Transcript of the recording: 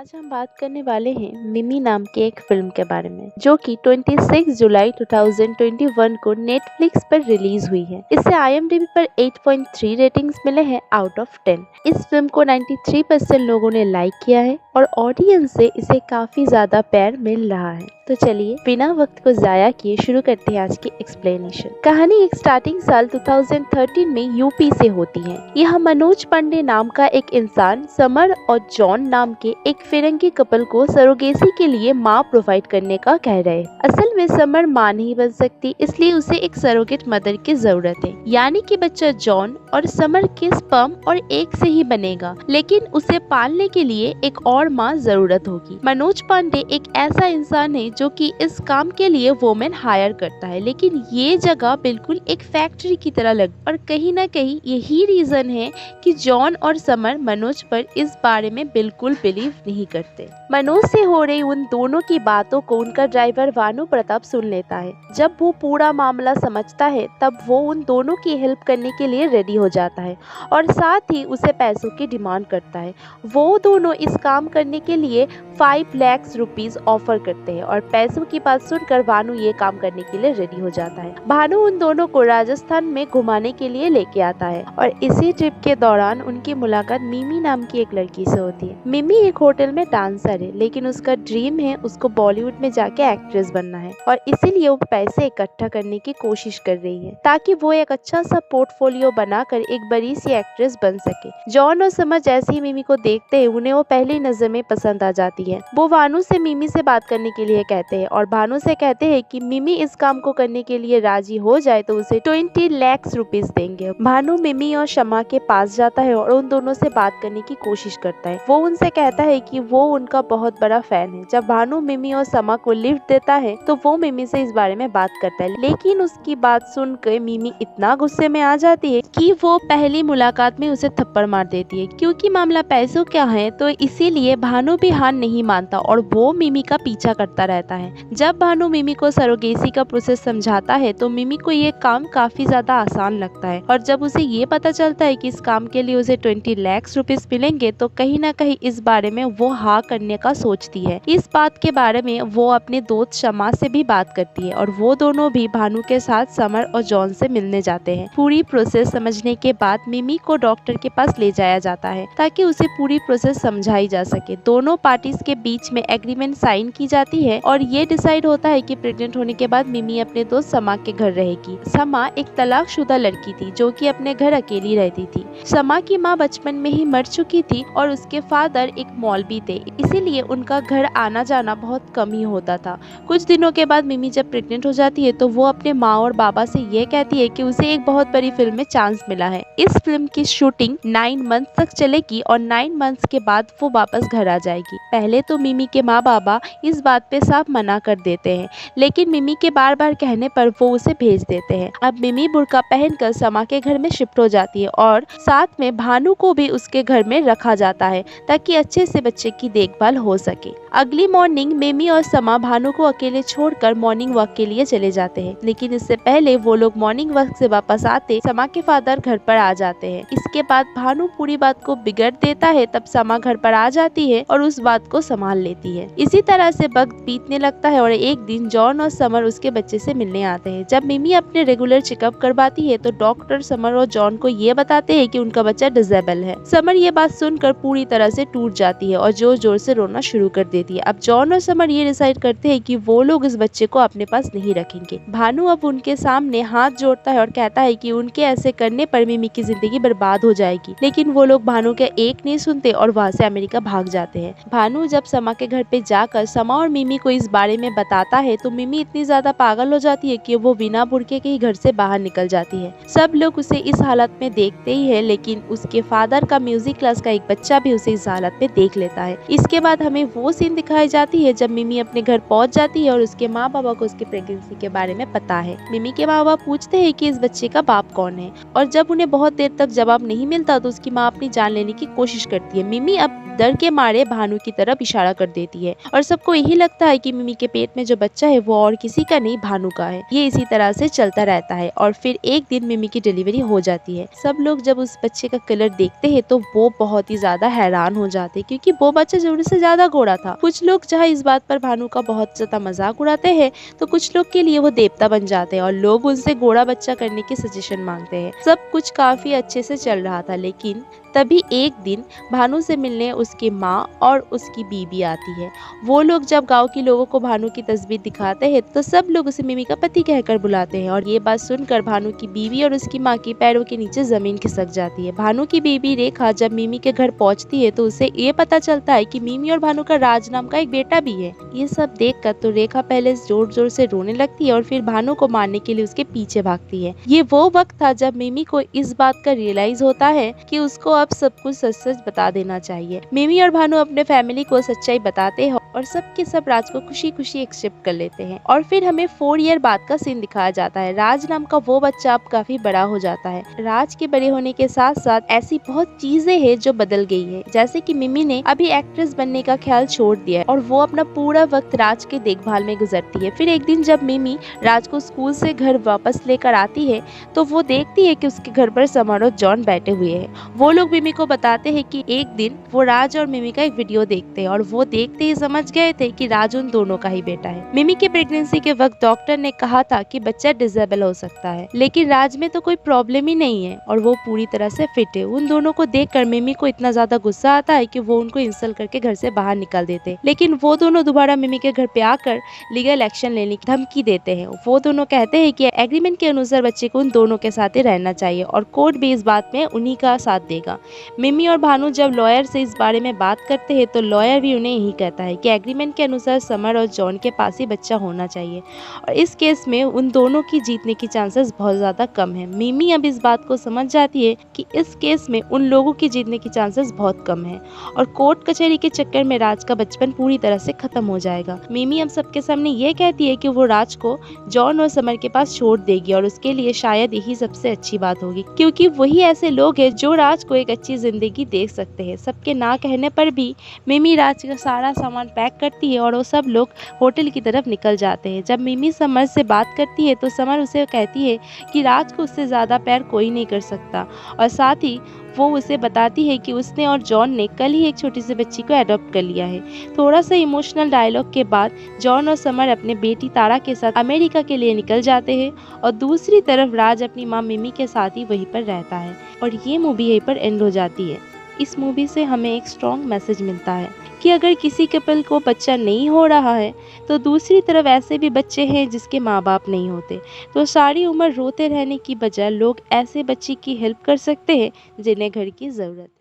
आज हम बात करने वाले हैं मिमी नाम की एक फिल्म के बारे में जो कि 26 जुलाई 2021 को नेटफ्लिक्स पर रिलीज हुई है। इसे IMDb पर 8.3 रेटिंग्स मिले हैं आउट ऑफ 10। इस फिल्म को 93% लोगों ने लाइक किया है और ऑडियंस से इसे काफी ज्यादा प्यार मिल रहा है। तो चलिए बिना वक्त को जाया किए शुरू करते हैं आज की एक्सप्लेनेशन। कहानी एक स्टार्टिंग साल 2013 में यूपी से होती है। यह मनोज पांडे नाम का एक इंसान समर और जॉन नाम के एक फिरंगी कपल को सरोगेसी के लिए माँ प्रोवाइड करने का कह रहे। असल में समर माँ नहीं बन सकती, इसलिए उसे एक सरोगेट मदर की जरूरत है, यानी कि बच्चा जॉन और समर के स्पर्म और एग से ही बनेगा, लेकिन उसे पालने के लिए एक और माँ जरूरत होगी। मनोज पांडे एक ऐसा इंसान है जो कि इस काम के लिए वोमेन हायर करता है, लेकिन ये जगह बिल्कुल एक फैक्ट्री की तरह लग और कहीं ना कहीं यही रीजन है कि जॉन और समर मनोज पर इस बारे में बिल्कुल बिलीव नहीं करते। मनोज से हो रही उन दोनों की बातों को उनका ड्राइवर वानु प्रताप सुन लेता है। जब वो पूरा मामला समझता है तब वो उन दोनों की हेल्प करने के लिए रेडी हो जाता है और साथ ही उसे पैसों की डिमांड करता है। वो दोनों इस काम करने के लिए 5 लाख रुपीस ऑफर करते हैं और पैसों की बात सुनकर भानु ये काम करने के लिए रेडी हो जाता है। भानु उन दोनों को राजस्थान में घुमाने के लिए लेके आता है और इसी ट्रिप के दौरान उनकी मुलाकात मिमी नाम की एक लड़की से होती है। मिमी एक होटल में डांसर है, लेकिन उसका ड्रीम है उसको बॉलीवुड में जाके एक्ट्रेस बनना है और इसीलिए वो पैसे इकट्ठा करने की कोशिश कर रही है ताकि वो एक अच्छा सा पोर्टफोलियो बनाकर एक बड़ी सी एक्ट्रेस बन सके। जॉन और समर जैसे ही मिमी को देखते हैं उन्हें वो पहली नजर में पसंद आ जाती है। वो भानु से मिमी से बात करने के लिए कहते हैं और भानु से कहते हैं कि मिमी इस काम को करने के लिए राजी हो जाए तो उसे 20 लाख रुपीस देंगे। भानु मिमी और शमा के पास जाता है और उन दोनों से बात करने की कोशिश करता है। वो उनसे कहता है कि वो उनका बहुत बड़ा फैन है। जब भानु मिमी और शमा को लिफ्ट देता है तो वो मिमी से इस बारे में बात करता है, लेकिन उसकी बात सुनकर मिमी इतना गुस्से में आ जाती है कि वो पहली मुलाकात में उसे थप्पड़ मार देती है। क्योंकि मामला पैसों का है तो इसीलिए भानु भी हार नहीं मानता और वो मिमी का पीछा करता रहता है। जब भानु मिमी को सरोगेसी का प्रोसेस समझाता है तो मिमी को ये काम काफी ज्यादा आसान लगता है और जब उसे ये पता चलता है कि इस काम के लिए उसे 20 लाख रुपीस मिलेंगे तो कहीं ना कहीं इस बारे में वो हाँ करने का सोचती है। इस बात के बारे में वो अपने दोस्त शमा से भी बात करती है और वो दोनों भी भानु के साथ समर और जॉन से मिलने जाते हैं। पूरी प्रोसेस समझने के बाद मिमी को डॉक्टर के पास ले जाया जाता है ताकि उसे पूरी प्रोसेस समझाई जा सके। दोनों पार्टीज के बीच में एग्रीमेंट साइन की जाती है और ये डिसाइड होता है कि प्रेग्नेंट होने के बाद मिमी अपने दोस्त समा के घर रहेगी। समा एक तलाकशुदा लड़की थी जो कि अपने घर अकेली रहती थी। समा की माँ बचपन में ही मर चुकी थी और उसके फादर एक मौलवी थे, इसीलिए उनका घर आना जाना बहुत कम ही होता था। कुछ दिनों के बाद मिमी जब प्रेग्नेंट हो जाती है तो वो अपने माँ और बाबा से ये कहती है कि उसे एक बहुत बड़ी फिल्म में चांस मिला है। इस फिल्म की शूटिंग 9 मंथ तक चलेगी और 9 मंथ्स के बाद वो वापस घर आ जाएगी। पहले तो मिमी के माँ बाबा इस बात पे साफ मना कर देते हैं, लेकिन मिमी के बार बार कहने पर वो उसे भेज देते हैं। अब मिमी बुर्का पहनकर समा के घर में शिफ्ट हो जाती है और साथ में भानु को भी उसके घर में रखा जाता है ताकि अच्छे से बच्चे की देखभाल हो सके। अगली मॉर्निंग मिमी और समा भानु को अकेले छोड़कर मॉर्निंग वॉक के लिए चले जाते हैं, लेकिन इससे पहले वो लोग मॉर्निंग वॉक से वापस आते समा के फादर घर पर आ जाते हैं। इसके बाद भानु पूरी बात को बिगड़ देता है, तब समा घर पर आ जाती है और उस बात को संभाल लेती है। इसी तरह से वक्त बीतने लगता है और एक दिन जॉन और समर उसके बच्चे से मिलने आते हैं। जब मिमी अपने रेगुलर चेकअप करवाती है तो डॉक्टर समर और जॉन को ये बताते हैं कि उनका बच्चा डिसेबल है। समर ये बात सुनकर पूरी तरह से टूट जाती है और जोर जोर से रोना शुरू कर देती है। अब जॉन और समर ये डिसाइड करते हैं कि वो लोग इस बच्चे को अपने पास नहीं रखेंगे। भानु अब उनके सामने हाथ जोड़ता है और कहता है कि उनके ऐसे करने पर मिमी की जिंदगी बर्बाद हो जाएगी, लेकिन वो लोग भानु के एक नहीं सुनते और वहाँ से अमेरिका भाग जाते हैं। भानु जब समा के घर पे जाकर समा और मिमी को इस बारे में बताता है तो मिमी इतनी ज्यादा पागल हो जाती है कि वो बिना बुर्के के ही घर से बाहर निकल जाती है। सब लोग उसे इस हालत में देखते ही है, लेकिन उसके फादर का म्यूजिक क्लास का एक बच्चा भी उसे इस हालत में देख लेता है। इसके बाद हमें वो सीन दिखाई जाती है जब मिमी अपने घर पहुंच जाती है और उसके माँ बाबा को उसकी प्रेगनेंसी के बारे में पता है। मिमी के माँ बाबा पूछते हैं कि इस बच्चे का बाप कौन है और जब उन्हें बहुत देर तक जवाब नहीं मिलता तो उसकी माँ अपनी जान लेने की कोशिश करती है। मिमी अब डर के मारे भानु की तरफ इशारा कर देती है और सबको यही लगता है कि मिमी के पेट में जो बच्चा है वो और किसी का नहीं, भानु का है। ये इसी तरह से चलता रहता है और फिर एक दिन मिमी की डिलीवरी हो जाती है। सब लोग जब उस बच्चे का कलर देखते हैं तो वो बहुत ही ज्यादा हैरान हो जाते हैं क्योंकि वो बच्चा जरूर से ज्यादा गोरा था। कुछ लोग जहाँ इस बात पर भानु का बहुत ज्यादा मजाक उड़ाते हैं तो कुछ लोग के लिए वो देवता बन जाते हैं और लोग उनसे गोरा बच्चा करने की सजेशन मांगते हैं। सब कुछ काफी अच्छे से चल रहा था, लेकिन तभी एक दिन भानु से मिलने उसकी माँ और उसकी बीबी आती है। वो लोग जब गांव के लोगों को भानु की तस्वीर दिखाते हैं तो सब लोग उसे मिमी का पति कहकर बुलाते हैं और ये बात सुनकर भानु की बीवी और उसकी माँ की पैरों के नीचे जमीन खिसक जाती है। भानु की बीबी रेखा जब मिमी के घर पहुंचती है तो उसे ये पता चलता है कि मिमी और भानु का राज नाम का एक बेटा भी है। ये सब देखकर तो रेखा पहले जोर जोर से रोने लगती है और फिर भानु को मारने के लिए उसके पीछे भागती है। ये वो वक्त था जब मिमी को इस बात का रियलाइज होता है कि उसको अब सब कुछ सच सच बता देना चाहिए। मिमी और भानु अपने फैमिली को सच्चाई बताते हैं और सब के सब राज को खुशी खुशी एक्सेप्ट कर लेते हैं। और फिर हमें 4 ईयर बाद का सीन दिखाया जाता है। राज नाम का वो बच्चा अब काफी बड़ा हो जाता है। राज के बड़े होने के साथ साथ ऐसी बहुत चीजें हैं जो बदल गई है, जैसे कि मिमी ने अभी एक्ट्रेस बनने का ख्याल छोड़ दिया है और वो अपना पूरा वक्त राज के देखभाल में गुजरती है। फिर एक दिन जब मिमी राज को स्कूल से घर वापस लेकर आती है तो वो देखती है कि उसके घर पर समर और जॉन बैठे हुए हैं। वो लोग मिमी को बताते हैं कि एक दिन वो राज और मिमी का एक वीडियो देखते हैं और वो देखते ही समझ गए थे कि राज उन दोनों का ही बेटा है। मिमी की प्रेगनेंसी के वक्त डॉक्टर ने कहा था कि बच्चा डिसेबल हो सकता है, लेकिन राज में तो कोई प्रॉब्लम ही नहीं है और वो पूरी तरह से फिट है। उन दोनों को देखकर मिमी को इतना ज्यादा गुस्सा आता है कि वो उनको इंसल्ट करके घर से बाहर निकाल देते, लेकिन वो दोनों दोबारा मिमी के घर पे आकर लीगल एक्शन लेने की धमकी देते हैं। वो दोनों कहते हैं कि एग्रीमेंट के अनुसार बच्चे को उन दोनों के साथ ही रहना चाहिए और कोर्ट भी इस बात में उन्हीं का साथ देगा। मिमी और भानु जब लॉयर से इस बारे में बात करते हैं तो लॉयर भी उन्हें यही कहता है कि एग्रीमेंट के अनुसार समर और जॉन के पास ही बच्चा होना चाहिए और इस केस में उन दोनों की जीतने की चांसेस बहुत ज्यादा कम है। मिमी अब इस बात को समझ जाती है कि इस केस में उन लोगों की जीतने की चांसेस बहुत कम है और कोर्ट कचहरी के चक्कर में राज का बचपन पूरी तरह से खत्म हो जाएगा। मिमी अब सबके सामने ये कहती है कि वो राज को जॉन और समर के पास छोड़ देगी और उसके लिए शायद यही सबसे अच्छी बात होगी, क्योंकि वही ऐसे लोग हैं जो राज को एक अच्छी जिंदगी दे सकते हैं। सबके ना कहने पर भी मिमी राज का सारा सामान पैक करती है और वो सब लोग होटल की तरफ निकल जाते हैं। जब मिमी समर से बात करती है तो समर उसे कहती है कि राज को उससे ज्यादा प्यार कोई नहीं कर सकता और साथ ही वो उसे बताती है कि उसने और जॉन ने कल ही एक छोटी सी बच्ची को अडॉप्ट कर लिया है। थोड़ा सा इमोशनल डायलॉग के बाद जॉन और समर अपने बेटी तारा के साथ अमेरिका के लिए निकल जाते हैं और दूसरी तरफ राज अपनी माँ मिमी के साथ ही वहीं पर रहता है और ये मूवी यहीं पर एंड हो जाती है। इस मूवी से हमें एक स्ट्रॉन्ग मैसेज मिलता है कि अगर किसी कपल को बच्चा नहीं हो रहा है तो दूसरी तरफ ऐसे भी बच्चे हैं जिसके माँ बाप नहीं होते, तो सारी उम्र रोते रहने की बजाय लोग ऐसे बच्चे की हेल्प कर सकते हैं जिन्हें घर की ज़रूरत है।